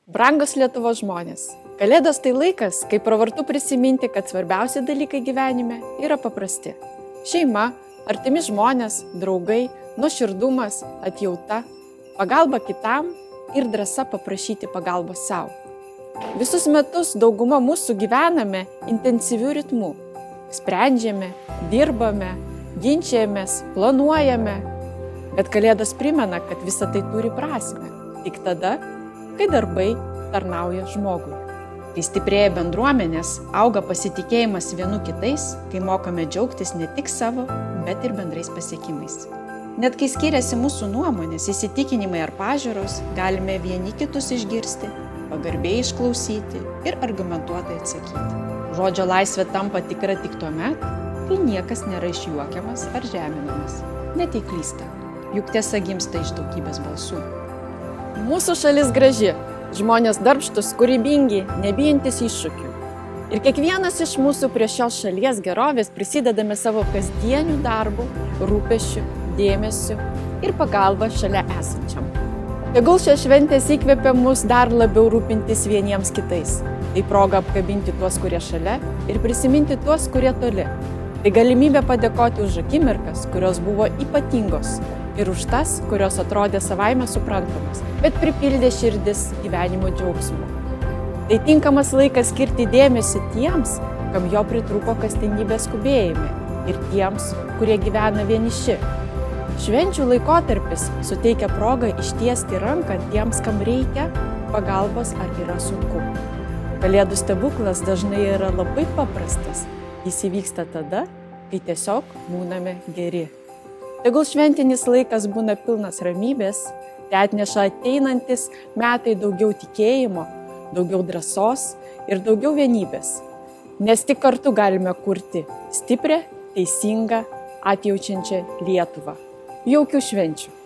Brangus Lietuvos žmonės. Kalėdos tai laikas, kai pravartu prisiminti, kad svarbiausi dalykai gyvenime yra paprasti. Šeima, artimi žmonės, draugai, nuoširdumas, atjauta, pagalba kitam ir drąsa paprašyti pagalbos savo. Visus metus dauguma mūsų gyvename intensyviu ritmu. Sprendžiame, dirbame, ginčiamės, planuojame. Bet Kalėdos primena, kad visa tai turi prasmę. Tik tada, kai darbai tarnauja žmogui. Kai stiprėja bendruomenės, auga pasitikėjimas vienu kitais, kai mokame džiaugtis ne tik savo, bet ir bendrais pasiekimais. Net kai skiriasi mūsų nuomonės, įsitikinimai ar pažiūros, galime vieni kitus išgirsti, pagarbiai išklausyti ir argumentuotai atsakyti. Žodžio laisvė tampa tikra tik tuomet, kai niekas nėra išjuokiamas ar žeminamas. Net jei klysta, juk tiesa gimsta iš daugybės balsų. Mūsų šalis graži, žmonės darbštus, kūrybingi, nebijantis iššūkių. Ir kiekvienas iš mūsų prie šios šalies gerovės prisidedame savo kasdienių darbų, rūpesčių, dėmesiu ir pagalba šalia esančiam. Tegul šios šventės įkvepia mus dar labiau rūpintis vieniems kitais. Tai proga apkabinti tuos, kurie šalia, ir prisiminti tuos, kurie toli. Tai galimybė padėkoti už akimirkas, kurios buvo ypatingos. Ir už tas, kurios atrodė savaime suprantamas, bet pripildė širdis gyvenimo džiaugsmu. Tai tinkamas laikas skirti dėmesį tiems, kam jo pritrūko kasdienybės skubėjime, ir tiems, kurie gyvena vieniši. Švenčių laikotarpis suteikia progą ištiesti ranką tiems, kam reikia pagalbos ar yra sunku. Kalėdų stebuklas dažnai yra labai paprastas. Jis įvyksta tada, kai tiesiog būname geri. Tegul šventinis laikas būna pilnas ramybės, tai atneša ateinantis metai daugiau tikėjimo, daugiau drąsos ir daugiau vienybės. Nes tik kartu galime kurti stiprią, teisingą, atjaučiančią Lietuvą. Jaukių švenčių!